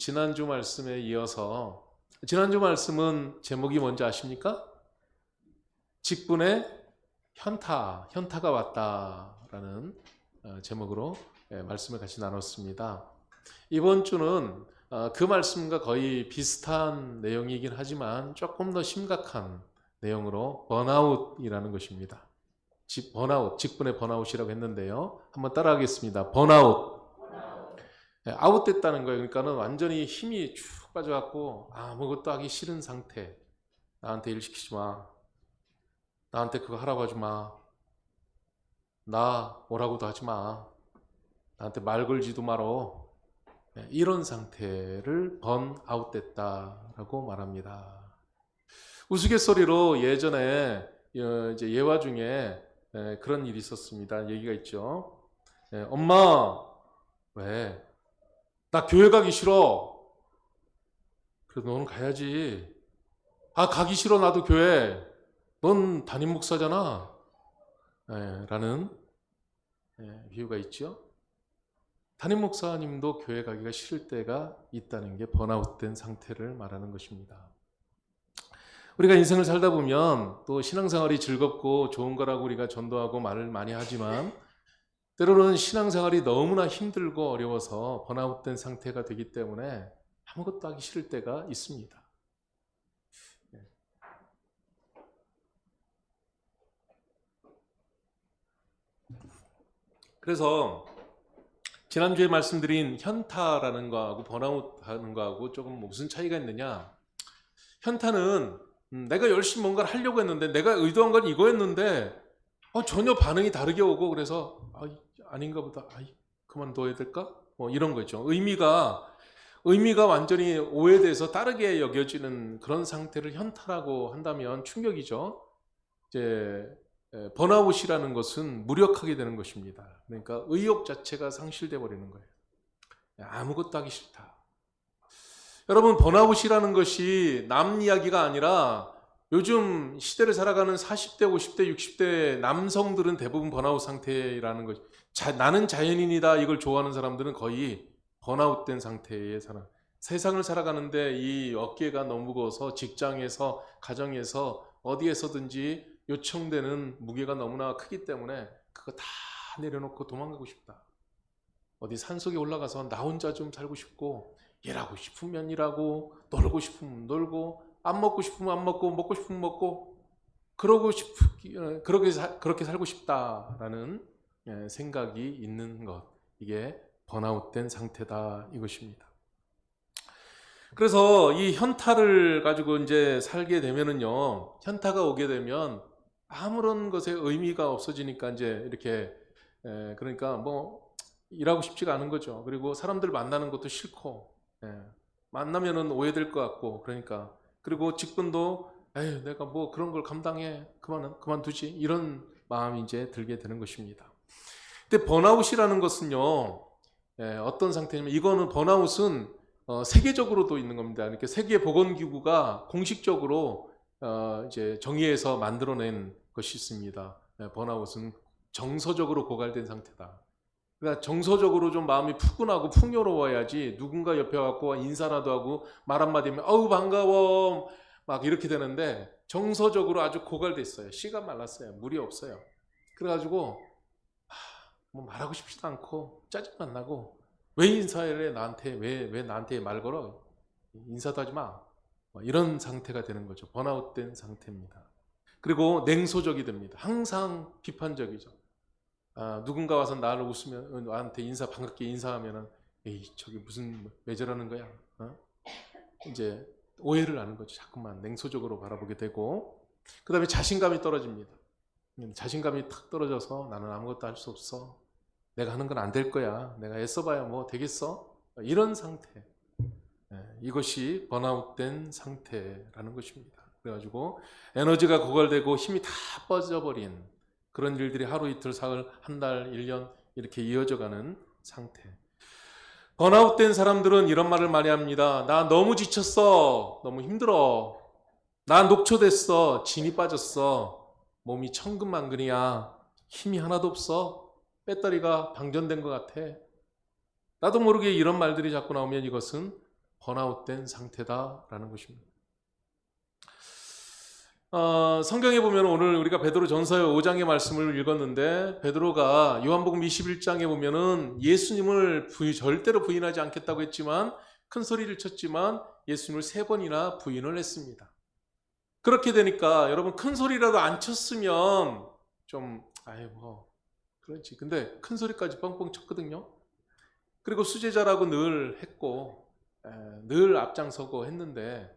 지난주 말씀에 이어서 지난주 말씀은 제목이 뭔지 아십니까? 직분의 현타가 왔다라는 제목으로 말씀을 같이 나눴습니다. 이번 주는 그 말씀과 거의 비슷한 내용이긴 하지만 조금 더 심각한 내용으로 번아웃이라는 것입니다. 직분의 번아웃이라고 했는데요. 한번 따라하겠습니다. 번아웃. 아웃됐다는 거예요. 그러니까는 완전히 힘이 쭉 빠져갖고 아무것도 하기 싫은 상태. 나한테 일 시키지 마. 나한테 그거 하라고 하지 마. 나 오라고도 하지 마. 나한테 말 걸지도 말어. 이런 상태를 번아웃됐다라고 말합니다. 우스갯소리로 예전에 이제 예화 중에 그런 일이 있었습니다. 얘기가 있죠. 엄마, 왜? 나 교회 가기 싫어. 그래도 너는 가야지. 가기 싫어 나도 교회. 넌 담임 목사잖아. 라는 비유가 있죠. 담임 목사님도 교회 가기가 싫을 때가 있다는 게 번아웃된 상태를 말하는 것입니다. 우리가 인생을 살다 보면 또 신앙생활이 즐겁고 좋은 거라고 우리가 전도하고 말을 많이 하지만 때로는 신앙생활이 너무나 힘들고 어려워서 번아웃된 상태가 되기 때문에 아무것도 하기 싫을 때가 있습니다. 그래서 지난주에 말씀드린 현타라는 거하고 번아웃하는 거하고 조금 무슨 차이가 있느냐? 현타는 내가 열심히 뭔가를 하려고 했는데 내가 의도한 건 이거였는데 전혀 반응이 다르게 오고 그래서 아닌가 보다. 그만둬야 될까? 이런 거죠. 의미가 완전히 오해돼서 다르게 여겨지는 그런 상태를 현타라고 한다면 충격이죠. 이제 번아웃이라는 것은 무력하게 되는 것입니다. 그러니까 의욕 자체가 상실돼 버리는 거예요. 아무것도 하기 싫다. 여러분, 번아웃이라는 것이 남 이야기가 아니라 요즘 시대를 살아가는 40대, 50대, 60대 남성들은 대부분 번아웃 상태라는 것. 나는 자연인이다 이걸 좋아하는 사람들은 거의 번아웃된 상태의 사람. 세상을 살아가는데 이 어깨가 너무 무거워서 직장에서, 가정에서, 어디에서든지 요청되는 무게가 너무나 크기 때문에 그거 다 내려놓고 도망가고 싶다. 어디 산속에 올라가서 나 혼자 좀 살고 싶고, 일하고 싶으면 일하고, 놀고 싶으면 놀고, 안 먹고 싶으면 안 먹고, 먹고 싶으면 먹고, 그렇게 살고 싶다라는 생각이 있는 것. 이게 번아웃된 상태다 이것입니다. 그래서 이 현타를 가지고 이제 살게 되면은요, 현타가 오게 되면 아무런 것에 의미가 없어지니까 이제 이렇게 그러니까 뭐 일하고 싶지가 않은 거죠. 그리고 사람들 만나는 것도 싫고 만나면은 오해될 것 같고 그러니까 그리고 직분도 내가 뭐 그런 걸 감당해 그만두지 이런 마음이 이제 들게 되는 것입니다. 근데 번아웃이라는 것은요 어떤 상태냐면 이거는 번아웃은 세계적으로도 있는 겁니다. 이렇게 세계보건기구가 공식적으로 이제 정의해서 만들어낸 것이 있습니다. 번아웃은 정서적으로 고갈된 상태다. 그러니까 정서적으로 좀 마음이 푸근하고 풍요로워야지 누군가 옆에 와서 인사라도 하고 말 한마디 하면 반가워 막 이렇게 되는데 정서적으로 아주 고갈돼 있어요. 씨가 말랐어요. 물이 없어요. 그래가지고 뭐 말하고 싶지도 않고 짜증 안 나고 왜 인사해 나한테 왜 나한테 말 걸어 인사도 하지 마 이런 상태가 되는 거죠. 번아웃된 상태입니다. 그리고 냉소적이 됩니다. 항상 비판적이죠. 누군가 와서 나를 웃으면 나한테 반갑게 인사하면은 저기 무슨 왜 저러는 거야? 이제 오해를 하는 거죠. 자꾸만 냉소적으로 바라보게 되고 그 다음에 자신감이 떨어집니다. 자신감이 탁 떨어져서 나는 아무것도 할 수 없어. 내가 하는 건 안 될 거야. 내가 애써봐야 뭐 되겠어? 이런 상태. 이것이 번아웃된 상태라는 것입니다. 그래가지고 에너지가 고갈되고 힘이 다 빠져버린 그런 일들이 하루 이틀 사흘 한 달 1년 이렇게 이어져가는 상태. 번아웃된 사람들은 이런 말을 많이 합니다. 나 너무 지쳤어. 너무 힘들어. 나 녹초됐어. 진이 빠졌어. 몸이 천근만근이야. 힘이 하나도 없어. 배터리가 방전된 것 같아. 나도 모르게 이런 말들이 자꾸 나오면 이것은 번아웃된 상태다라는 것입니다. 성경에 보면 오늘 우리가 베드로 전서의 5장의 말씀을 읽었는데 베드로가 요한복음 21장에 보면은 예수님을 절대로 부인하지 않겠다고 했지만 큰 소리를 쳤지만 예수님을 3번이나 부인을 했습니다. 그렇게 되니까 여러분 큰 소리라도 안 쳤으면 좀 그렇지. 근데 큰 소리까지 뻥뻥 쳤거든요. 그리고 수제자라고 늘 했고 늘 앞장서고 했는데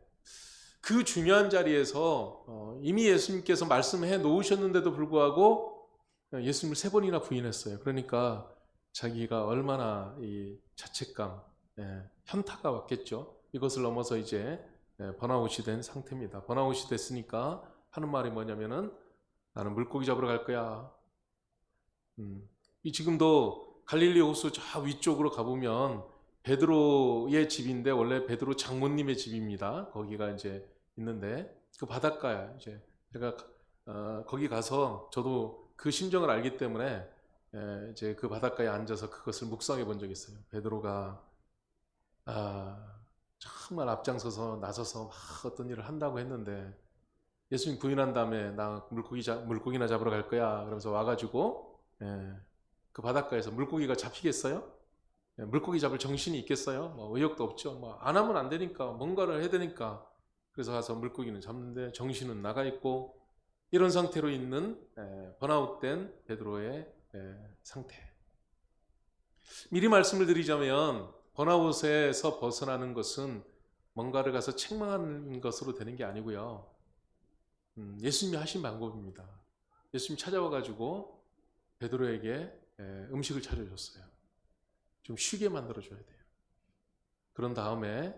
그 중요한 자리에서 이미 예수님께서 말씀해 놓으셨는데도 불구하고 예수님을 3번이나 부인했어요. 그러니까 자기가 얼마나 이 자책감, 현타가 왔겠죠. 이것을 넘어서 이제 번아웃이 된 상태입니다. 번아웃이 됐으니까 하는 말이 뭐냐면은 나는 물고기 잡으러 갈 거야. 이 지금도 갈릴리 호수 저 위쪽으로 가보면 베드로의 집인데 원래 베드로 장모님의 집입니다. 거기가 이제 있는데 그 바닷가야. 이제 제가 거기 가서 저도 그 심정을 알기 때문에 이제 그 바닷가에 앉아서 그것을 묵상해 본 적이 있어요. 베드로가 정말 앞장서서 나서서 막 어떤 일을 한다고 했는데 예수님 부인한 다음에 나 물고기나 잡으러 갈 거야. 그러면서 와가지고 그 바닷가에서 물고기가 잡히겠어요? 물고기 잡을 정신이 있겠어요? 뭐 의욕도 없죠. 뭐 안 하면 안 되니까 뭔가를 해야 되니까 그래서 가서 물고기는 잡는데 정신은 나가 있고 이런 상태로 있는 번아웃된 베드로의 상태. 미리 말씀을 드리자면 번아웃에서 벗어나는 것은 뭔가를 가서 책망하는 것으로 되는 게 아니고요. 예수님이 하신 방법입니다. 예수님 찾아와가지고 베드로에게 음식을 차려줬어요. 좀 쉬게 만들어줘야 돼요. 그런 다음에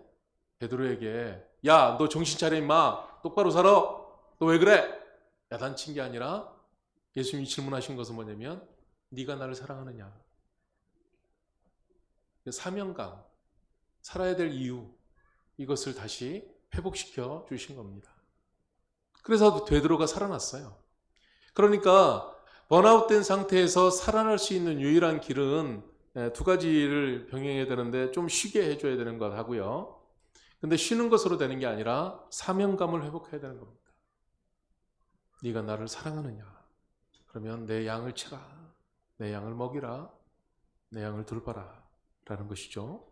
베드로에게 야, 너 정신 차려 임마. 똑바로 살아. 너 왜 그래? 야단친 게 아니라 예수님이 질문하신 것은 뭐냐면 네가 나를 사랑하느냐. 사명감, 살아야 될 이유 이것을 다시 회복시켜 주신 겁니다. 그래서 베드로가 살아났어요. 그러니까 번아웃된 상태에서 살아날 수 있는 유일한 길은 2가지를 병행해야 되는데 좀 쉬게 해줘야 되는 것 하고요. 근데 쉬는 것으로 되는 게 아니라 사명감을 회복해야 되는 겁니다. 네가 나를 사랑하느냐? 그러면 내 양을 치라. 내 양을 먹이라. 내 양을 돌봐라. 라는 것이죠.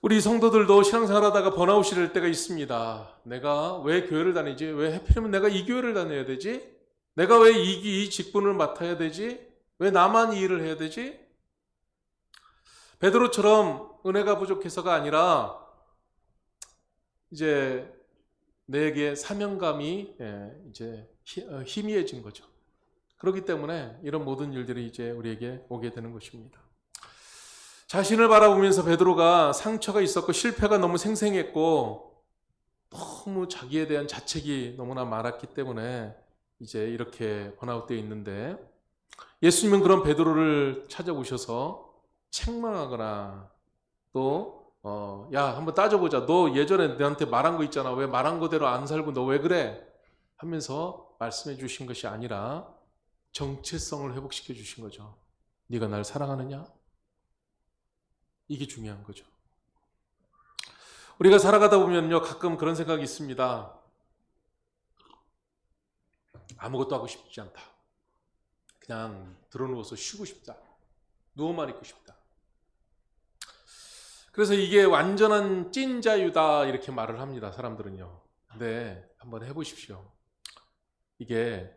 우리 성도들도 신앙생활하다가 번아웃이 될 때가 있습니다. 내가 왜 교회를 다니지? 왜 하필이면 내가 이 교회를 다녀야 되지? 내가 왜 이 직분을 맡아야 되지? 왜 나만 이 일을 해야 되지? 베드로처럼 은혜가 부족해서가 아니라 이제 내게 사명감이 이제 희미해진 거죠. 그렇기 때문에 이런 모든 일들이 이제 우리에게 오게 되는 것입니다. 자신을 바라보면서 베드로가 상처가 있었고 실패가 너무 생생했고 너무 자기에 대한 자책이 너무나 많았기 때문에 이제 이렇게 번아웃되어 있는데 예수님은 그런 베드로를 찾아오셔서 책망하거나 또 야 한번 따져보자. 너 예전에 내한테 말한 거 있잖아. 왜 말한 거대로 안 살고 너 왜 그래? 하면서 말씀해 주신 것이 아니라 정체성을 회복시켜 주신 거죠. 네가 날 사랑하느냐? 이게 중요한 거죠. 우리가 살아가다 보면요 가끔 그런 생각이 있습니다. 아무것도 하고 싶지 않다. 그냥 들어누워서 쉬고 싶다. 누워만 있고 싶다. 그래서 이게 완전한 찐자유다 이렇게 말을 합니다. 사람들은요. 근데 한번 해보십시오. 이게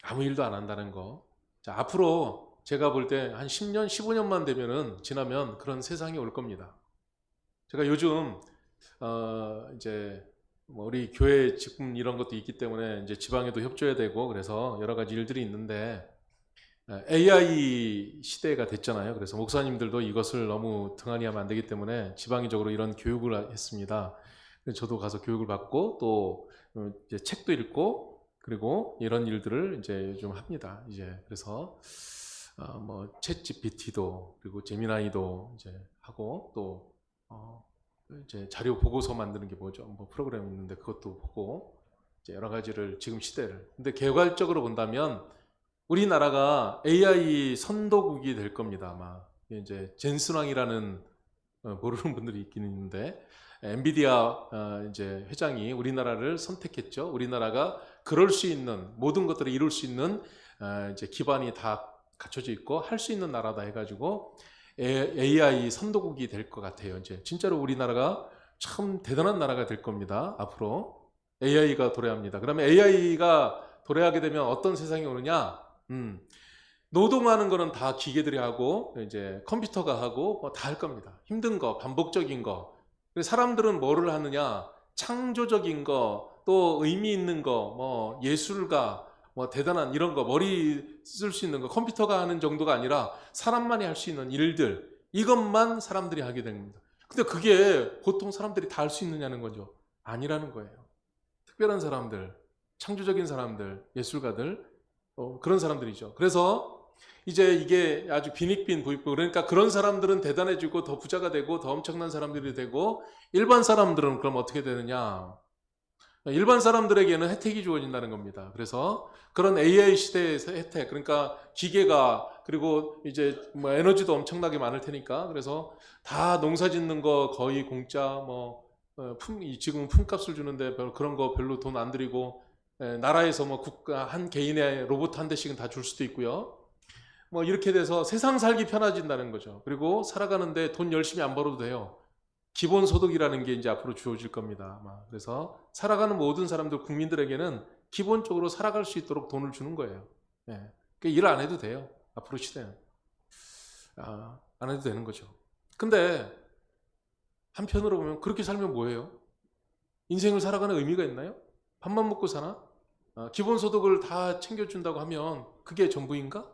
아무 일도 안 한다는 거. 자, 앞으로 제가 볼 때 한 10년, 15년만 지나면 그런 세상이 올 겁니다. 제가 요즘 이제 우리 교회 직분 이런 것도 있기 때문에 이제 지방에도 협조해야 되고 그래서 여러 가지 일들이 있는데 AI 시대가 됐잖아요. 그래서 목사님들도 이것을 너무 등한히 하면 안 되기 때문에 지방적으로 이런 교육을 했습니다. 저도 가서 교육을 받고 또 이제 책도 읽고 그리고 이런 일들을 이제 좀 합니다. 이제 그래서 뭐 챗GPT도 그리고 제미나이도 이제 하고 또 이제 자료 보고서 만드는 게 뭐죠? 뭐 프로그램 있는데 그것도 보고 이제 여러 가지를 지금 시대를. 근데 개괄적으로 본다면 우리나라가 AI 선도국이 될 겁니다. 아마 이제 젠슨왕이라는 모르는 분들이 있긴 있는데, 엔비디아 이제 회장이 우리나라를 선택했죠. 우리나라가 그럴 수 있는 모든 것들을 이룰 수 있는 이제 기반이 다 갖춰져 있고 할 수 있는 나라다 해가지고 AI 선도국이 될 것 같아요. 이제 진짜로 우리나라가 참 대단한 나라가 될 겁니다. 앞으로 AI가 도래합니다. 그러면 AI가 도래하게 되면 어떤 세상이 오느냐? 노동하는 거는 다 기계들이 하고 이제 컴퓨터가 하고 뭐 다 할 겁니다. 힘든 거, 반복적인 거. 그래서 사람들은 뭐를 하느냐? 창조적인 거, 또 의미 있는 거, 뭐 예술가, 뭐 대단한 이런 거, 머리 쓸 수 있는 거, 컴퓨터가 하는 정도가 아니라 사람만이 할 수 있는 일들, 이것만 사람들이 하게 됩니다. 근데 그게 보통 사람들이 다 할 수 있느냐는 거죠. 아니라는 거예요. 특별한 사람들, 창조적인 사람들, 예술가들, 그런 사람들이죠. 그래서 이제 이게 아주 빈익빈 부익부, 그러니까 그런 사람들은 대단해지고 더 부자가 되고 더 엄청난 사람들이 되고, 일반 사람들은 그럼 어떻게 되느냐? 일반 사람들에게는 혜택이 주어진다는 겁니다. 그래서 그런 AI 시대에서 혜택, 그러니까 기계가, 그리고 이제 뭐 에너지도 엄청나게 많을 테니까, 그래서 다 농사 짓는 거 거의 공짜, 뭐 지금은 품값을 주는데 그런 거 별로 돈 안 들이고, 나라에서 뭐 국가 한 개인의 로봇 한 대씩은 다 줄 수도 있고요. 뭐 이렇게 돼서 세상 살기 편해진다는 거죠. 그리고 살아가는데 돈 열심히 안 벌어도 돼요. 기본소득이라는 게 이제 앞으로 주어질 겁니다. 아마. 그래서 살아가는 모든 사람들, 국민들에게는 기본적으로 살아갈 수 있도록 돈을 주는 거예요. 예. 그러니까 일 안 해도 돼요. 앞으로 시대는. 안 해도 되는 거죠. 근데 한편으로 보면 그렇게 살면 뭐예요? 인생을 살아가는 의미가 있나요? 밥만 먹고 사나? 기본소득을 다 챙겨준다고 하면 그게 전부인가?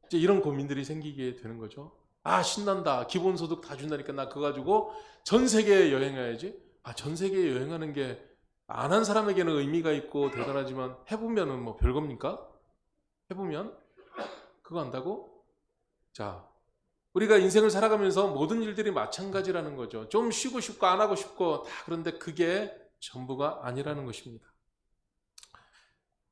이제 이런 고민들이 생기게 되는 거죠. 신난다. 기본소득 다 준다니까 나 그거 가지고 전 세계 여행해야지. 전 세계 여행하는 게 안 한 사람에게는 의미가 있고 대단하지만 해보면은 뭐 별겁니까? 해보면 그거 한다고? 자, 우리가 인생을 살아가면서 모든 일들이 마찬가지라는 거죠. 좀 쉬고 싶고 안 하고 싶고 다 그런데 그게 전부가 아니라는 것입니다.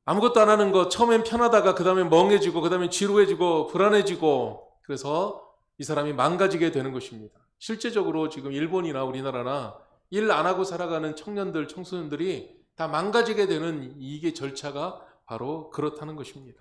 아무것도 안 하는 거 처음엔 편하다가 그 다음에 멍해지고 그 다음에 지루해지고 불안해지고, 그래서 이 사람이 망가지게 되는 것입니다. 실제적으로 지금 일본이나 우리나라나 일 안 하고 살아가는 청년들, 청소년들이 다 망가지게 되는 이게 절차가 바로 그렇다는 것입니다.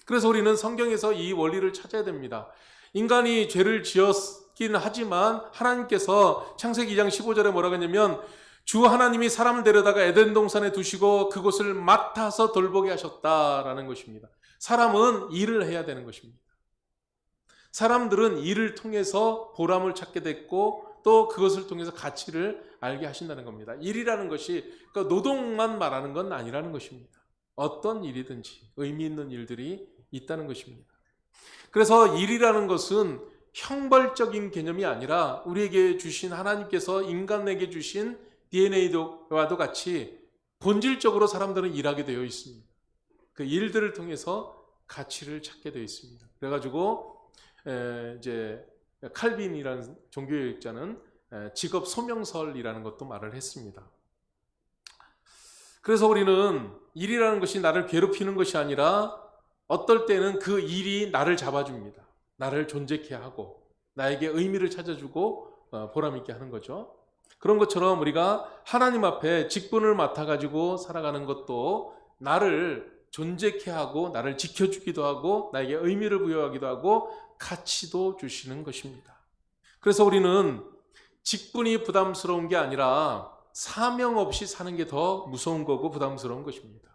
그래서 우리는 성경에서 이 원리를 찾아야 됩니다. 인간이 죄를 지었긴 하지만 하나님께서 창세기 2장 15절에 뭐라고 했냐면, 주 하나님이 사람을 데려다가 에덴 동산에 두시고 그곳을 맡아서 돌보게 하셨다라는 것입니다. 사람은 일을 해야 되는 것입니다. 사람들은 일을 통해서 보람을 찾게 됐고 또 그것을 통해서 가치를 알게 하신다는 겁니다. 일이라는 것이 그러니까 노동만 말하는 건 아니라는 것입니다. 어떤 일이든지 의미 있는 일들이 있다는 것입니다. 그래서 일이라는 것은 형벌적인 개념이 아니라 우리에게 주신, 하나님께서 인간에게 주신 DNA와도 같이 본질적으로 사람들은 일하게 되어 있습니다. 그 일들을 통해서 가치를 찾게 되어 있습니다. 그래가지고 이제 칼빈이라는 종교개혁자는 직업 소명설이라는 것도 말을 했습니다. 그래서 우리는 일이라는 것이 나를 괴롭히는 것이 아니라 어떨 때는 그 일이 나를 잡아줍니다. 나를 존재케 하고 나에게 의미를 찾아주고 보람 있게 하는 거죠. 그런 것처럼 우리가 하나님 앞에 직분을 맡아가지고 살아가는 것도 나를 존재케 하고 나를 지켜주기도 하고 나에게 의미를 부여하기도 하고 가치도 주시는 것입니다. 그래서 우리는 직분이 부담스러운 게 아니라 사명 없이 사는 게 더 무서운 거고 부담스러운 것입니다.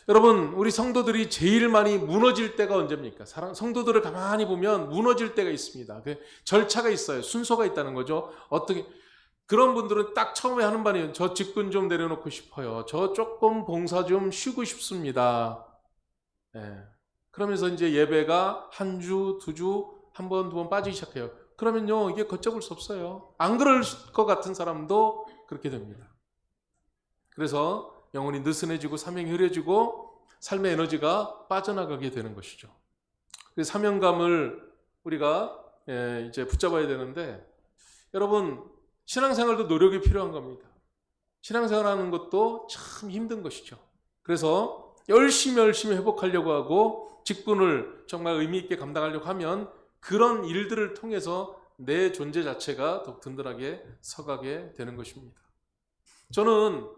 여러분, 우리 성도들이 제일 많이 무너질 때가 언제입니까? 성도들을 가만히 보면 무너질 때가 있습니다. 그 절차가 있어요. 순서가 있다는 거죠. 어떻게 그런 분들은 딱 처음에 하는 말이에요. 저 직분 좀 내려놓고 싶어요. 저 조금 봉사 좀 쉬고 싶습니다. 그러면서 이제 예배가 한 주, 두 주, 한 번, 두 번 빠지기 시작해요. 그러면요, 이게 걷잡을 수 없어요. 안 그럴 것 같은 사람도 그렇게 됩니다. 그래서 영혼이 느슨해지고 사명이 흐려지고 삶의 에너지가 빠져나가게 되는 것이죠. 그래서 사명감을 우리가 이제 붙잡아야 되는데, 여러분, 신앙생활도 노력이 필요한 겁니다. 신앙생활하는 것도 참 힘든 것이죠. 그래서 열심히 회복하려고 하고 직분을 정말 의미 있게 감당하려고 하면 그런 일들을 통해서 내 존재 자체가 더 든든하게 서가게 되는 것입니다. 저는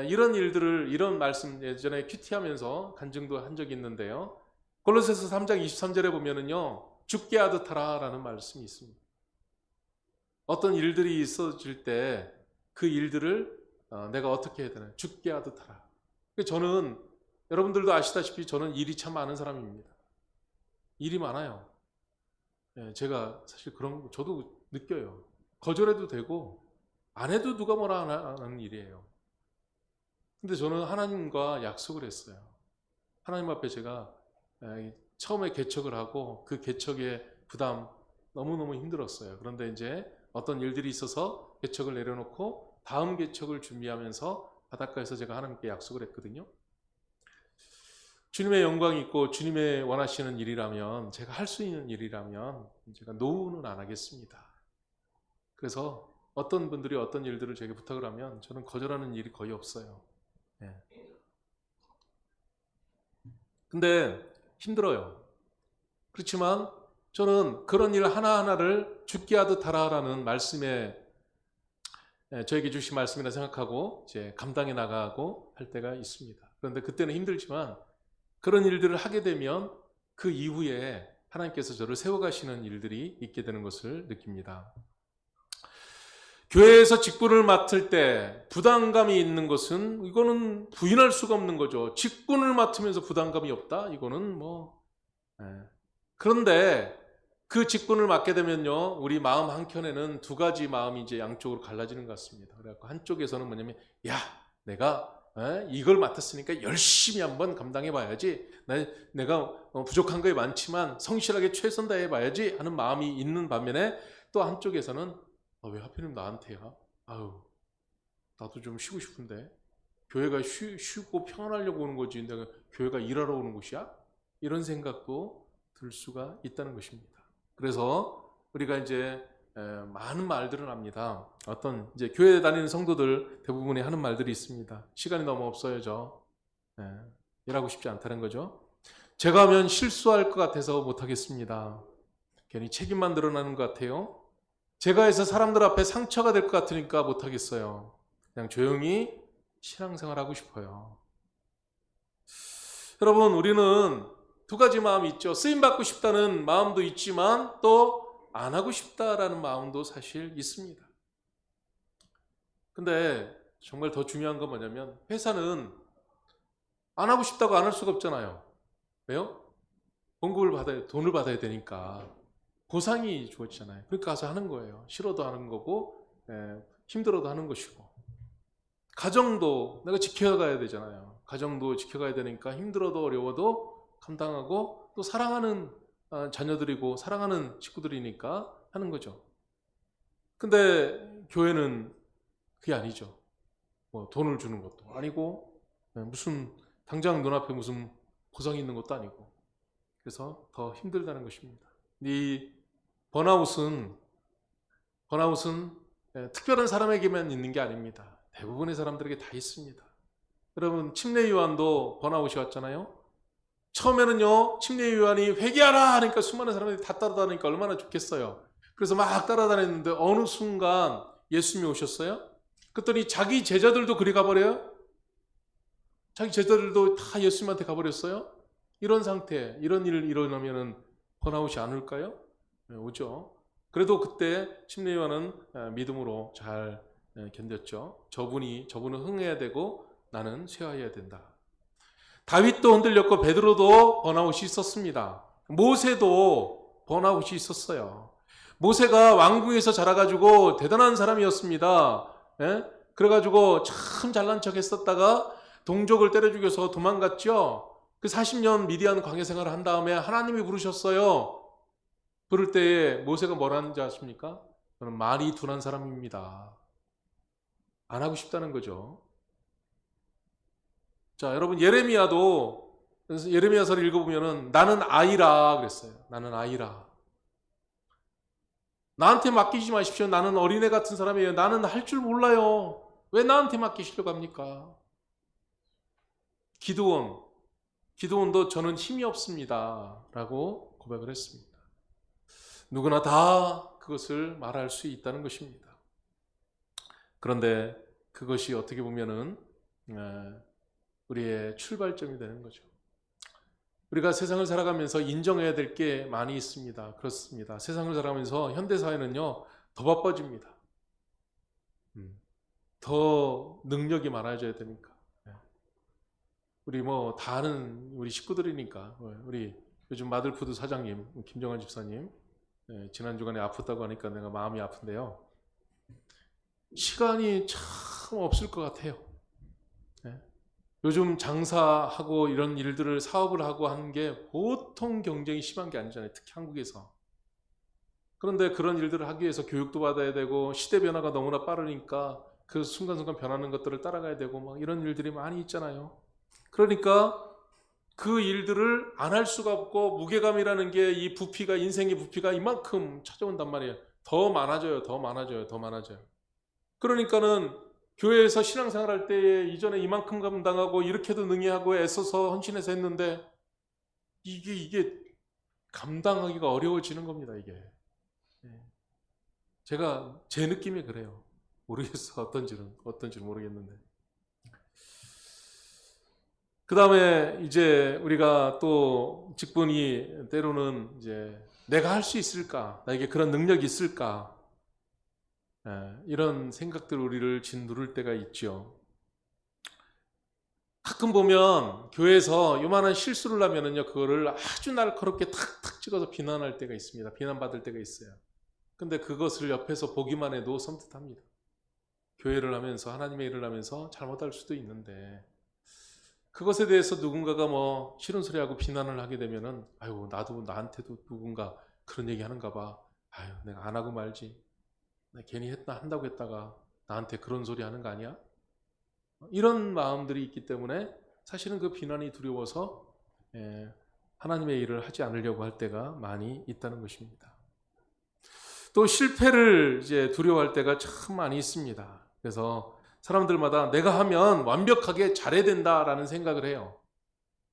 이런 일들을, 이런 말씀 예전에 큐티하면서 간증도 한 적이 있는데요. 골로새서 3장 23절에 보면은요, 죽게 하듯 하라 라는 말씀이 있습니다. 어떤 일들이 있어질 때 그 일들을 내가 어떻게 해야 되나, 죽게 하듯 하라. 저는, 여러분들도 아시다시피 저는 일이 참 많은 사람입니다. 일이 많아요. 제가 사실 그런 거 저도 느껴요. 거절해도 되고 안 해도 누가 뭐라 하는 일이에요. 근데 저는 하나님과 약속을 했어요. 하나님 앞에 제가 처음에 개척을 하고 그 개척의 부담 너무너무 힘들었어요. 그런데 이제 어떤 일들이 있어서 개척을 내려놓고 다음 개척을 준비하면서 바닷가에서 제가 하나님께 약속을 했거든요. 주님의 영광이 있고 주님의 원하시는 일이라면, 제가 할 수 있는 일이라면 제가 노후는 안 하겠습니다. 그래서 어떤 분들이 어떤 일들을 제게 부탁을 하면 저는 거절하는 일이 거의 없어요. 근데 힘들어요. 그렇지만 저는 그런 일 하나하나를 죽게 하듯 하라라는 말씀에 저에게 주신 말씀이라 생각하고 이제 감당해 나가고 할 때가 있습니다. 그런데 그때는 힘들지만 그런 일들을 하게 되면 그 이후에 하나님께서 저를 세워가시는 일들이 있게 되는 것을 느낍니다. 교회에서 직분을 맡을 때 부담감이 있는 것은, 이거는 부인할 수가 없는 거죠. 직분을 맡으면서 부담감이 없다? 이거는 그런데 그 직분을 맡게 되면요, 우리 마음 한켠에는 두 가지 마음이 이제 양쪽으로 갈라지는 것 같습니다. 그래갖고 한쪽에서는 뭐냐면, 야, 내가 이걸 맡았으니까 열심히 한번 감당해 봐야지. 내가 부족한 게 많지만 성실하게 최선 다해 봐야지 하는 마음이 있는 반면에, 또 한쪽에서는 왜 하필이면 나한테야? 아유, 나도 좀 쉬고 싶은데. 교회가 쉬고 평안하려고 오는 거지, 내가 교회가 일하러 오는 곳이야? 이런 생각도 들 수가 있다는 것입니다. 그래서 우리가 이제 많은 말들을 합니다. 어떤 이제 교회 다니는 성도들 대부분이 하는 말들이 있습니다. 시간이 너무 없어요, 저. 일하고 싶지 않다는 거죠. 제가 하면 실수할 것 같아서 못하겠습니다. 괜히 책임만 늘어나는 것 같아요. 제가 해서 사람들 앞에 상처가 될 것 같으니까 못하겠어요. 그냥 조용히 신앙생활하고 싶어요. 여러분, 우리는 두 가지 마음이 있죠. 쓰임받고 싶다는 마음도 있지만 또 안 하고 싶다라는 마음도 사실 있습니다. 근데 정말 더 중요한 건 뭐냐면, 회사는 안 하고 싶다고 안 할 수가 없잖아요. 왜요? 봉급을 돈을 받아야 되니까 보상이 주어지잖아요. 그러니까 가서 하는 거예요. 싫어도 하는 거고, 힘들어도 하는 것이고. 가정도 내가 지켜가야 되잖아요. 가정도 지켜가야 되니까 힘들어도 어려워도 감당하고, 또 사랑하는 자녀들이고 사랑하는 식구들이니까 하는 거죠. 근데 교회는 그게 아니죠. 뭐 돈을 주는 것도 아니고, 무슨 당장 눈앞에 무슨 보상이 있는 것도 아니고, 그래서 더 힘들다는 것입니다. 이 번아웃은 특별한 사람에게만 있는 게 아닙니다. 대부분의 사람들에게 다 있습니다. 여러분, 침례요한도 번아웃이 왔잖아요. 처음에는요, 침례요한이 회개하라 하니까 수많은 사람들이 다 따라다니니까 얼마나 좋겠어요. 그래서 막 따라다녔는데 어느 순간 예수님이 오셨어요. 그랬더니 자기 제자들도 그리 가버려요. 자기 제자들도 다 예수님한테 가버렸어요. 이런 상태, 이런 일을 일어나면은 번아웃이 안 올까요? 오죠. 그래도 그때 침례요한은 믿음으로 잘 견뎠죠. 저분은 흥해야 되고 나는 쇠하여야 된다. 다윗도 흔들렸고 베드로도 번아웃이 있었습니다. 모세도 번아웃이 있었어요. 모세가 왕궁에서 자라가지고 대단한 사람이었습니다. 그래가지고 참 잘난 척 했었다가 동족을 때려 죽여서 도망갔죠. 그 40년 미디안 광야 생활을 한 다음에 하나님이 부르셨어요. 부를 때에 모세가 뭐라는지 아십니까? 저는 말이 둔한 사람입니다. 안 하고 싶다는 거죠. 자, 여러분, 예레미야서를 읽어보면은 나는 아이라 그랬어요. 나는 아이라. 나한테 맡기지 마십시오. 나는 어린애 같은 사람이에요. 나는 할 줄 몰라요. 왜 나한테 맡기시려고 합니까? 기드온도 저는 힘이 없습니다 라고 고백을 했습니다. 누구나 다 그것을 말할 수 있다는 것입니다. 그런데 그것이 어떻게 보면은 우리의 출발점이 되는 거죠. 우리가 세상을 살아가면서 인정해야 될 게 많이 있습니다. 그렇습니다. 세상을 살아가면서 현대사회는요, 더 바빠집니다. 더 능력이 많아져야 되니까. 우리 뭐 다 아는 우리 식구들이니까. 우리 요즘 마들푸드 사장님 김정환 집사님 지난 주간에 아프다고 하니까 내가 마음이 아픈데요. 시간이 참 없을 것 같아요. 요즘 장사하고 이런 일들을 사업을 하고 하는 게 보통 경쟁이 심한 게 아니잖아요. 특히 한국에서. 그런데 그런 일들을 하기 위해서 교육도 받아야 되고 시대 변화가 너무나 빠르니까 그 순간순간 변하는 것들을 따라가야 되고 막 이런 일들이 많이 있잖아요. 그러니까 그 일들을 안 할 수가 없고 무게감이라는 게 이 부피가 인생의 부피가 이만큼 찾아온단 말이에요. 더 많아져요. 더 많아져요. 더 많아져요. 그러니까는 교회에서 신앙생활 할 때 이전에 이만큼 감당하고 이렇게도 능히하고 애써서 헌신해서 했는데 이게 감당하기가 어려워지는 겁니다. 이게 제가 제 느낌이 그래요. 모르겠어. 어떤지는 모르겠는데. 그 다음에 이제 우리가 또 직분이 때로는 이제 내가 할 수 있을까? 나에게 그런 능력이 있을까? 이런 생각들 우리를 짓누를 때가 있죠. 가끔 보면 교회에서 요만한 실수를 하면은요, 그거를 아주 날카롭게 탁탁 찍어서 비난할 때가 있습니다. 비난받을 때가 있어요. 근데 그것을 옆에서 보기만 해도 섬뜩합니다. 교회를 하면서 하나님의 일을 하면서 잘못할 수도 있는데 그것에 대해서 누군가가 뭐 싫은 소리하고 비난을 하게 되면은 아유 나한테도 누군가 그런 얘기 하는가 봐. 아유 내가 안 하고 말지. 나 괜히 한다고 했다가 나한테 그런 소리 하는 거 아니야? 이런 마음들이 있기 때문에 사실은 그 비난이 두려워서 하나님의 일을 하지 않으려고 할 때가 많이 있다는 것입니다. 또 실패를 이제 두려워할 때가 참 많이 있습니다. 그래서 사람들마다 내가 하면 완벽하게 잘해야 된다라는 생각을 해요.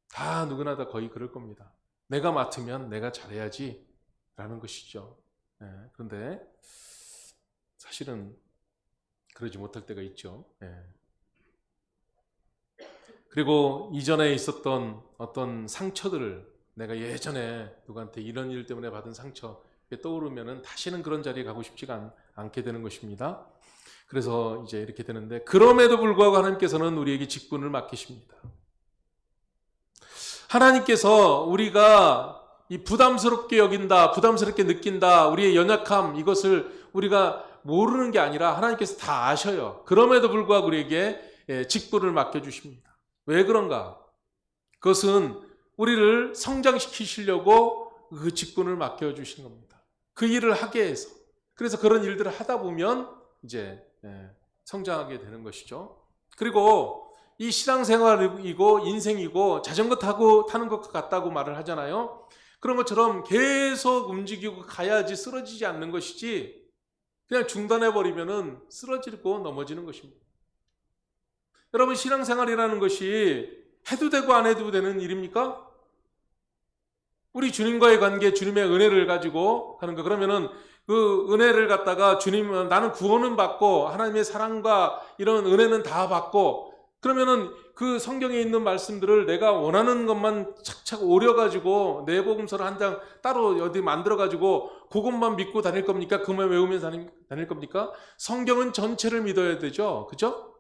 다 누구나 다 거의 그럴 겁니다. 내가 맡으면 내가 잘해야지 라는 것이죠. 그런데 사실은 그러지 못할 때가 있죠. 그리고 이전에 있었던 어떤 상처들을 내가 예전에 누구한테 이런 일 때문에 받은 상처 떠오르면은 다시는 그런 자리에 가고 싶지가 않게 되는 것입니다. 그래서 이제 이렇게 되는데 그럼에도 불구하고 하나님께서는 우리에게 직분을 맡기십니다. 하나님께서 우리가 이 부담스럽게 여긴다, 부담스럽게 느낀다, 우리의 연약함 이것을 우리가 모르는 게 아니라 하나님께서 다 아셔요. 그럼에도 불구하고 우리에게 직분을 맡겨주십니다. 왜 그런가? 그것은 우리를 성장시키시려고 그 직분을 맡겨주신 겁니다. 그 일을 하게 해서. 그래서 그런 일들을 하다 보면 이제 성장하게 되는 것이죠. 그리고 이 신앙생활이고 인생이고 자전거 타는 것 같다고 말을 하잖아요. 그런 것처럼 계속 움직이고 가야지 쓰러지지 않는 것이지 그냥 중단해버리면은 쓰러지고 넘어지는 것입니다. 여러분 신앙생활이라는 것이 해도 되고 안 해도 되는 일입니까? 우리 주님과의 관계, 주님의 은혜를 가지고 하는 거. 그러면은 그 은혜를 갖다가 주님, 나는 구원은 받고 하나님의 사랑과 이런 은혜는 다 받고 그러면은 그 성경에 있는 말씀들을 내가 원하는 것만 착착 오려가지고 내 복음서를 한 장 따로 어디 만들어가지고 그것만 믿고 다닐 겁니까? 그것만 외우면서 다닐 겁니까? 성경은 전체를 믿어야 되죠. 그죠?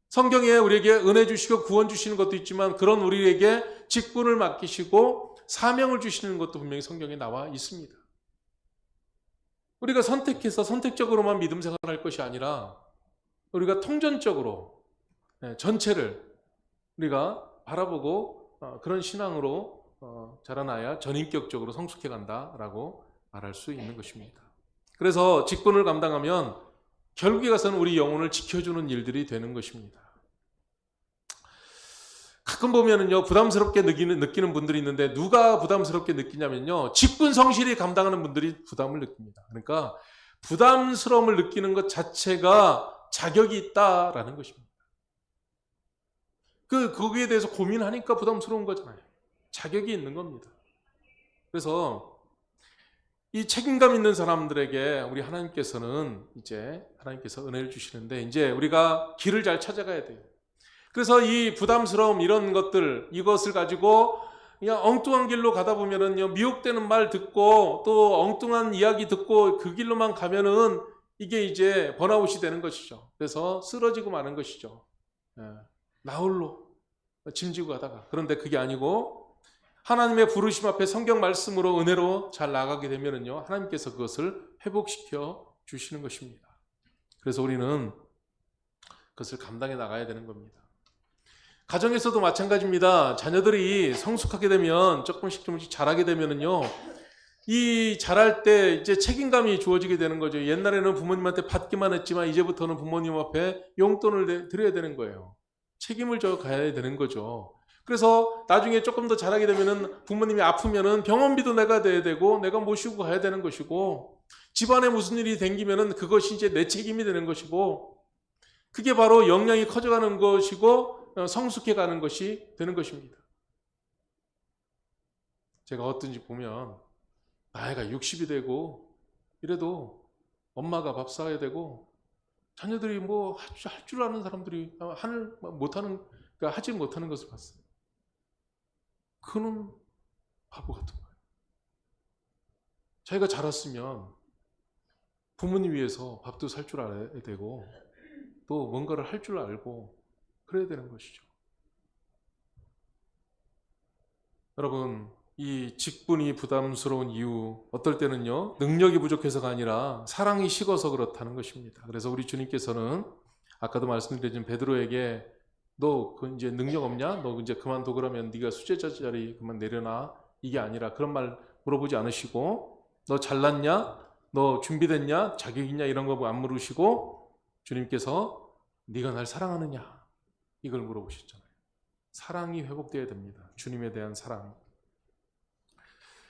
성경에 우리에게 은혜 주시고 구원 주시는 것도 있지만 그런 우리에게 직분을 맡기시고 사명을 주시는 것도 분명히 성경에 나와 있습니다. 우리가 선택해서 선택적으로만 믿음 생활할 것이 아니라 우리가 통전적으로 전체를 우리가 바라보고 그런 신앙으로 자라나야 전인격적으로 성숙해 간다라고 말할 수 있는 것입니다. 그래서 직분을 감당하면 결국에 가서는 우리 영혼을 지켜주는 일들이 되는 것입니다. 가끔 보면은요, 부담스럽게 느끼는 분들이 있는데, 누가 부담스럽게 느끼냐면요, 직분 성실히 감당하는 분들이 부담을 느낍니다. 그러니까, 부담스러움을 느끼는 것 자체가 자격이 있다라는 것입니다. 거기에 대해서 고민하니까 부담스러운 거잖아요. 자격이 있는 겁니다. 그래서, 이 책임감 있는 사람들에게 우리 하나님께서는 하나님께서 은혜를 주시는데 이제 우리가 길을 잘 찾아가야 돼요. 그래서 이 부담스러움 이런 것들 이것을 가지고 그냥 엉뚱한 길로 가다 보면은요 미혹되는 말 듣고 또 엉뚱한 이야기 듣고 그 길로만 가면은 이게 이제 번아웃이 되는 것이죠. 그래서 쓰러지고 마는 것이죠. 나홀로 짐지고 가다가. 그런데 그게 아니고 하나님의 부르심 앞에 성경 말씀으로 은혜로 잘 나가게 되면은요 하나님께서 그것을 회복시켜 주시는 것입니다. 그래서 우리는 그것을 감당해 나가야 되는 겁니다. 가정에서도 마찬가지입니다. 자녀들이 성숙하게 되면 조금씩 자라게 되면은요, 이 자랄 때 이제 책임감이 주어지게 되는 거죠. 옛날에는 부모님한테 받기만 했지만 이제부터는 부모님 앞에 용돈을 드려야 되는 거예요. 책임을 져 가야 되는 거죠. 그래서 나중에 조금 더 자라게 되면은 부모님이 아프면은 병원비도 내가 내야 되고 내가 모시고 가야 되는 것이고 집안에 무슨 일이 생기면은 그것이 이제 내 책임이 되는 것이고 그게 바로 역량이 커져가는 것이고 성숙해 가는 것이 되는 것입니다. 제가 어떤지 보면 나이가 60이 되고 이래도 엄마가 밥 사야 되고 자녀들이 뭐 할 줄 아는 사람들이 그러니까 하지 못하는 것을 봤어요. 그는 바보 같은 거예요. 자기가 자랐으면 부모님 위해서 밥도 살 줄 알아야 되고 또 뭔가를 할 줄 알고 그래야 되는 것이죠. 여러분, 이 직분이 부담스러운 이유 어떨 때는요 능력이 부족해서가 아니라 사랑이 식어서 그렇다는 것입니다. 그래서 우리 주님께서는 아까도 말씀드렸지만 베드로에게 너 그 이제 능력 없냐? 너 이제 그만둬 그러면 네가 수제자 자리 그만 내려놔. 이게 아니라 그런 말 물어보지 않으시고 너 잘났냐? 너 준비됐냐? 자격 있냐? 이런 거 안 물으시고 주님께서 네가 날 사랑하느냐? 이걸 물어보셨잖아요. 사랑이 회복되어야 됩니다. 주님에 대한 사랑.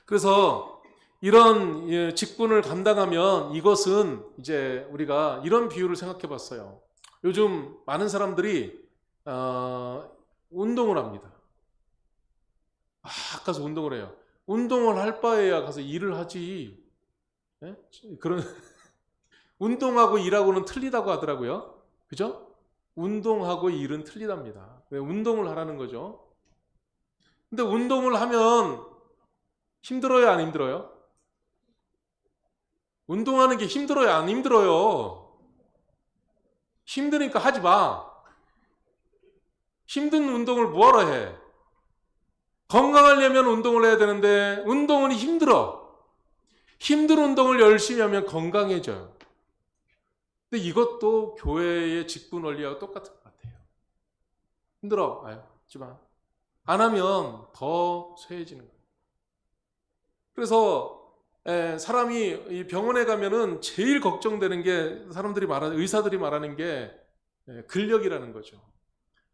그래서 이런 직분을 감당하면 이것은 이제 우리가 이런 비유를 생각해 봤어요. 요즘 많은 사람들이 운동을 합니다. 가서 운동을 해요. 운동을 할 바에야 가서 일을 하지. 그런 운동하고 일하고는 틀리다고 하더라고요. 그죠? 운동하고 일은 틀리답니다. 왜? 운동을 하라는 거죠. 근데 운동을 하면 힘들어요, 안 힘들어요? 운동하는 게 힘들어요, 안 힘들어요? 힘드니까 하지 마. 힘든 운동을 뭐하러 해? 건강하려면 운동을 해야 되는데 운동은 힘들어. 힘든 운동을 열심히 하면 건강해져요. 근데 이것도 교회의 직분 원리하고 똑같은 것 같아요. 힘들어. 하지 마. 안 하면 더 쇠해지는 거예요. 그래서 사람이 병원에 가면은 제일 걱정되는 게 의사들이 말하는 게 근력이라는 거죠.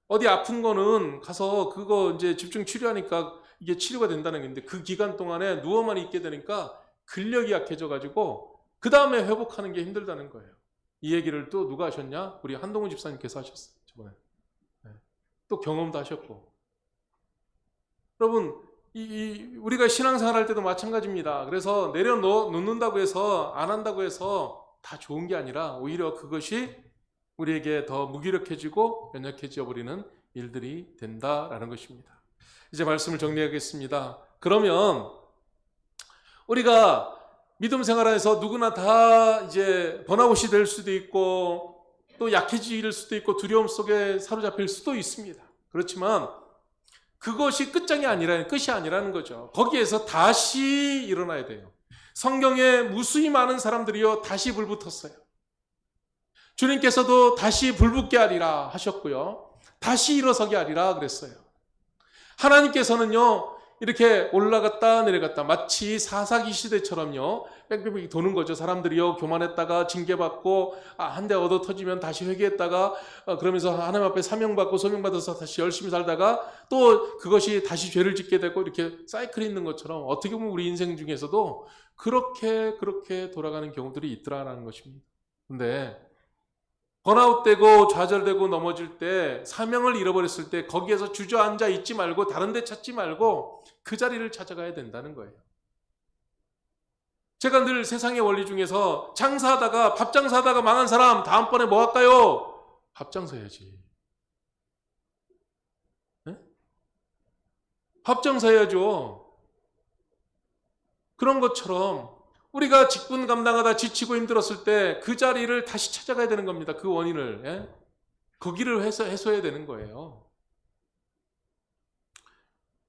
어디 아픈 거는 가서 그거 이제 집중 치료하니까 이게 치료가 된다는 건데 그 기간 동안에 누워만 있게 되니까 근력이 약해져 가지고 그 다음에 회복하는 게 힘들다는 거예요. 이 얘기를 또 누가 하셨냐? 우리 한동훈 집사님께서 하셨어요. 저번에. 또 경험도 하셨고. 여러분, 우리가 신앙생활 할 때도 마찬가지입니다. 그래서 내려놓는다고 해서 안 한다고 해서 다 좋은 게 아니라 오히려 그것이 우리에게 더 무기력해지고 연약해져 버리는 일들이 된다라는 것입니다. 이제 말씀을 정리하겠습니다. 그러면 우리가 믿음 생활에서 누구나 다 이제 번아웃이 될 수도 있고 또 약해질 수도 있고 두려움 속에 사로잡힐 수도 있습니다. 그렇지만 그것이 끝이 아니라는 거죠. 거기에서 다시 일어나야 돼요. 성경에 무수히 많은 사람들이요 다시 불붙었어요. 주님께서도 다시 불붙게 하리라 하셨고요. 다시 일어서게 하리라 그랬어요. 하나님께서는요 이렇게 올라갔다 내려갔다 마치 사사기 시대처럼요 뺑뺑뺑 도는 거죠. 사람들이요 교만했다가 징계받고 한 대 얻어 터지면 다시 회개했다가 그러면서 하나님 앞에 사명받고 소명받아서 다시 열심히 살다가 또 그것이 다시 죄를 짓게 되고 이렇게 사이클이 있는 것처럼 어떻게 보면 우리 인생 중에서도 그렇게 돌아가는 경우들이 있더라라는 것입니다. 근데 번아웃되고 좌절되고 넘어질 때 사명을 잃어버렸을 때 거기에서 주저앉아 있지 말고 다른 데 찾지 말고 그 자리를 찾아가야 된다는 거예요. 제가 늘 세상의 원리 중에서 장사하다가 밥 장사하다가 망한 사람 다음번에 뭐 할까요? 밥 장사해야지. 네? 밥 장사해야죠. 그런 것처럼 우리가 직분 감당하다 지치고 힘들었을 때 그 자리를 다시 찾아가야 되는 겁니다. 그 원인을. 예? 거기를 해소해야 되는 거예요.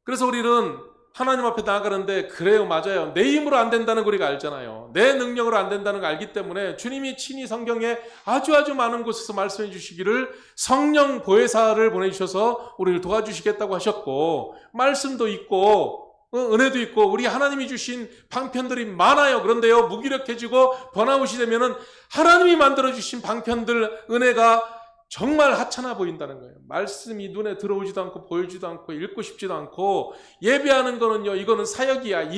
그래서 우리는 하나님 앞에 나아가는데 그래요, 맞아요. 내 힘으로 안 된다는 거 우리가 알잖아요. 내 능력으로 안 된다는 걸 알기 때문에 주님이 친히 성경에 아주 많은 곳에서 말씀해 주시기를 성령 보혜사를 보내주셔서 우리를 도와주시겠다고 하셨고, 말씀도 있고 은혜도 있고 우리 하나님이 주신 방편들이 많아요. 그런데요, 무기력해지고 번아웃이 되면은 하나님이 만들어주신 방편들, 은혜가 정말 하찮아 보인다는 거예요. 말씀이 눈에 들어오지도 않고 보이지도 않고 읽고 싶지도 않고, 예배하는 거는요, 이거는 사역이야.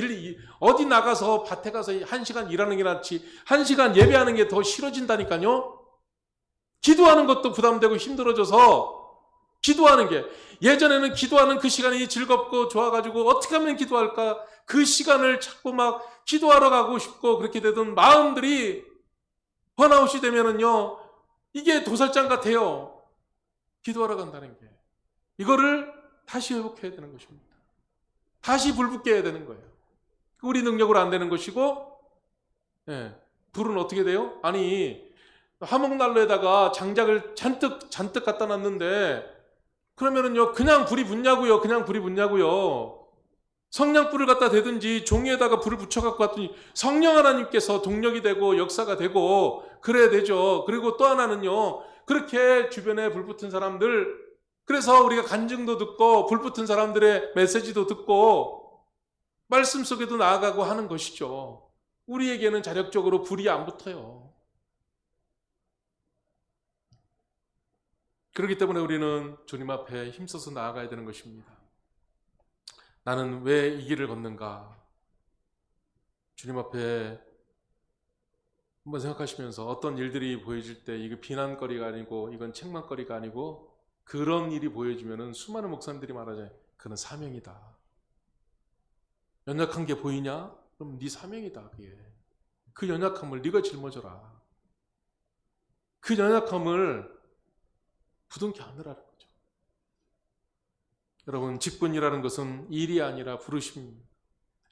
어디 나가서 밭에 가서 1시간 일하는 게 낫지 1시간 예배하는 게 더 싫어진다니까요. 기도하는 것도 부담되고 힘들어져서, 기도하는 게, 예전에는 기도하는 그 시간이 즐겁고 좋아가지고 어떻게 하면 기도할까, 그 시간을 찾고 막 기도하러 가고 싶고 그렇게 되던 마음들이 번아웃이 되면은요, 이게 도살장 같아요. 기도하러 간다는 게. 이거를 다시 회복해야 되는 것입니다. 다시 불붙게 해야 되는 거예요. 우리 능력으로 안 되는 것이고, 예, 불은 어떻게 돼요? 아니, 화목난로에다가 장작을 잔뜩 갖다 놨는데, 그러면은요, 그냥 불이 붙냐고요. 그냥 불이 붙냐고요. 성냥불을 갖다 대든지 종이에다가 불을 붙여갖고 왔더니 성령 하나님께서 동력이 되고 역사가 되고 그래야 되죠. 그리고 또 하나는요, 그렇게 주변에 불붙은 사람들, 그래서 우리가 간증도 듣고 불붙은 사람들의 메시지도 듣고 말씀 속에도 나아가고 하는 것이죠. 우리에게는 자력적으로 불이 안 붙어요. 그렇기 때문에 우리는 주님 앞에 힘써서 나아가야 되는 것입니다. 나는 왜 이 길을 걷는가? 주님 앞에 한번 생각하시면서 어떤 일들이 보여질 때 이거 비난거리가 아니고 이건 책망거리가 아니고 그런 일이 보여지면은 수많은 목사님들이 말하잖아요. 그는 사명이다. 연약한 게 보이냐? 그럼 네 사명이다. 그게. 그 연약함을 네가 짊어져라. 그 연약함을 부둥켜 안으라는 거죠. 여러분, 직분이라는 것은 일이 아니라 부르심입니다.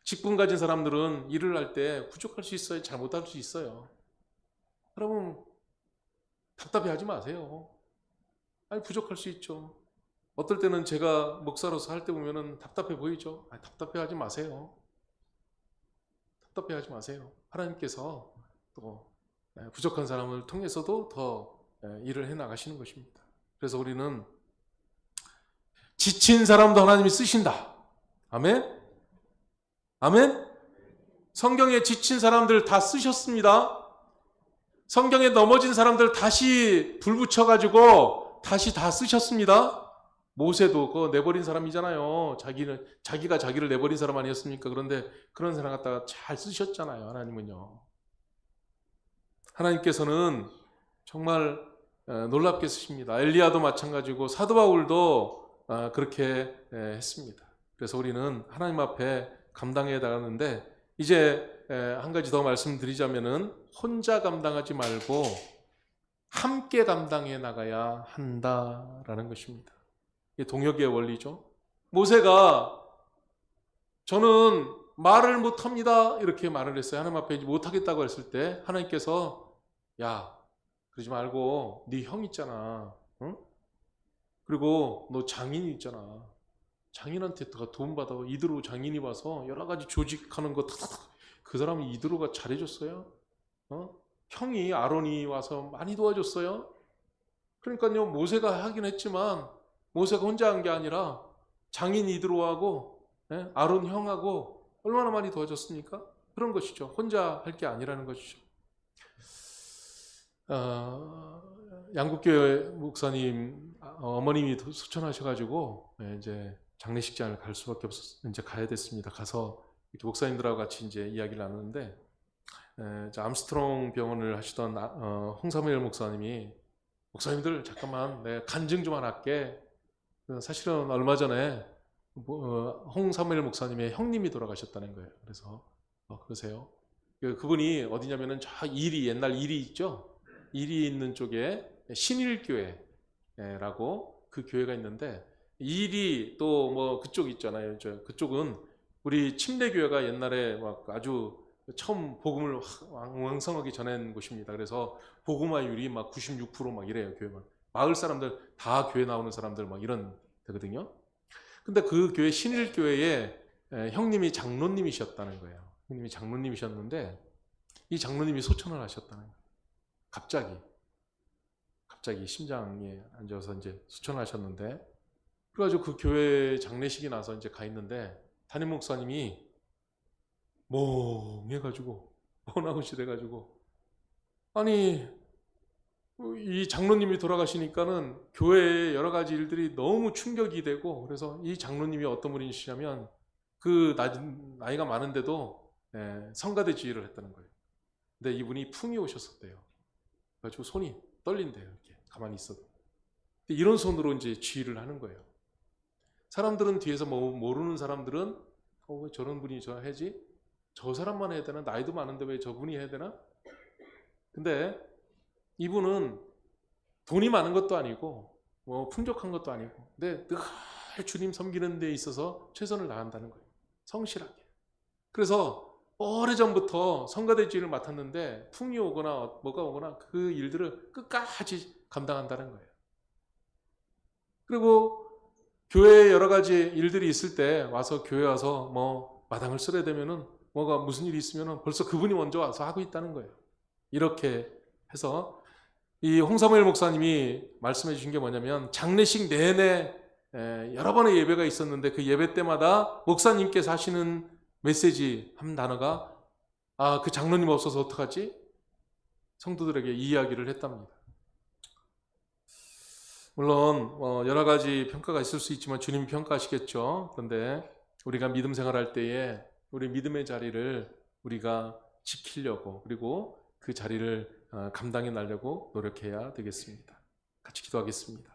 직분 가진 사람들은 일을 할 때 부족할 수 있어요. 잘못할 수 있어요. 여러분, 답답해하지 마세요. 아니, 부족할 수 있죠. 어떨 때는 제가 목사로서 할 때 보면은 답답해 보이죠. 아니, 답답해하지 마세요. 답답해하지 마세요. 하나님께서 또 부족한 사람을 통해서도 더 일을 해 나가시는 것입니다. 그래서 우리는 지친 사람도 하나님이 쓰신다. 아멘? 아멘? 성경에 지친 사람들 다 쓰셨습니다. 성경에 넘어진 사람들 다시 불 붙여가지고 다시 다 쓰셨습니다. 모세도 그거 내버린 사람이잖아요. 자기가 자기를 내버린 사람 아니었습니까? 그런데 그런 사람 갖다가 잘 쓰셨잖아요. 하나님은요. 하나님께서는 정말 놀랍게 쓰십니다. 엘리야도 마찬가지고 사도 바울도 그렇게 했습니다. 그래서 우리는 하나님 앞에 감당해 나가는데, 이제 한 가지 더 말씀드리자면은 혼자 감당하지 말고 함께 감당해 나가야 한다라는 것입니다. 이게 동역의 원리죠. 모세가 저는 말을 못합니다 이렇게 말을 했어요. 하나님 앞에 못하겠다고 했을 때 하나님께서 야, 그러지 말고 네 형 있잖아. 응? 그리고 너 장인이 있잖아. 장인한테 도움받아. 이드로 장인이 와서 여러 가지 조직하는 거 그 사람이 이드로가 잘해줬어요. 형이 아론이 와서 많이 도와줬어요. 그러니까요, 모세가 하긴 했지만 모세가 혼자 한 게 아니라 장인 이드로하고 아론 형하고 얼마나 많이 도와줬습니까? 그런 것이죠. 혼자 할 게 아니라는 것이죠. 양국교회 목사님 어머님이 소천하셔가지고 이제 장례식장을 갈 수밖에 없었. 이제 가야 됐습니다. 가서 이렇게 목사님들하고 같이 이제 이야기를 나누는데, 암스트롱 병원을 하시던 홍사무엘 목사님이 목사님들 잠깐만 내가 간증 좀 하나 할게. 사실은 얼마 전에 홍사무엘 목사님의 형님이 돌아가셨다는 거예요. 그래서 그러세요. 그분이 어디냐면은 저 이리, 옛날 이리 있죠? 이리 있는 쪽에 신일교회라고 그 교회가 있는데, 이리 또 뭐 그쪽 있잖아요. 그쪽은 우리 침례교회가 옛날에 막 아주 처음 복음을 왕성하게 전한 곳입니다. 그래서 복음화율이 막 96%막 이래요, 교회만. 마을 사람들 다 교회 나오는 사람들 막 이런 되거든요. 근데 그 교회 신일교회에 형님이 장로님이셨다는 거예요. 형님이 장로님이셨는데 이 장로님이 소천을 하셨다는 거예요. 갑자기 심장에 앉아서 이제 소천을 하셨는데, 그래가지고 그 교회 장례식이 나서 이제 가 있는데 담임 목사님이 멍해가지고 번아웃이돼가지고, 아니 이 장로님이 돌아가시니까는 교회의 여러 가지 일들이 너무 충격이 되고, 그래서 이 장로님이 어떤 분이시냐면 그 나이가 많은데도 성가대 지휘를 했다는 거예요. 근데 이분이 풍이 오셨었대요. 그래가지고 손이 떨린대요. 이렇게 가만히 있어도. 이런 손으로 이제 지휘를 하는 거예요. 사람들은 뒤에서 모르는 사람들은 왜 저런 분이 저 해지? 저 사람만 해야 되나? 나이도 많은데 왜 저분이 해야 되나? 근데 이분은 돈이 많은 것도 아니고 뭐 풍족한 것도 아니고, 근데 늘 주님 섬기는 데 있어서 최선을 다한다는 거예요. 성실하게. 그래서 오래전부터 성가대지를 맡았는데 풍이 오거나 뭐가 오거나 그 일들을 끝까지 감당한다는 거예요. 그리고 교회에 여러 가지 일들이 있을 때 와서 교회 와서 뭐 마당을 쓸어야 되면은 뭐가 무슨 일이 있으면은 벌써 그분이 먼저 와서 하고 있다는 거예요. 이렇게 해서 이 홍사무엘 목사님이 말씀해 주신 게 뭐냐면, 장례식 내내 여러 번의 예배가 있었는데 그 예배 때마다 목사님께서 하시는 메시지 한 단어가 그 장로님 없어서 어떡하지? 성도들에게 이 이야기를 했답니다. 물론 여러 가지 평가가 있을 수 있지만 주님이 평가하시겠죠. 그런데 우리가 믿음 생활할 때에 우리 믿음의 자리를 우리가 지키려고, 그리고 그 자리를 감당해 나려고 노력해야 되겠습니다. 같이 기도하겠습니다.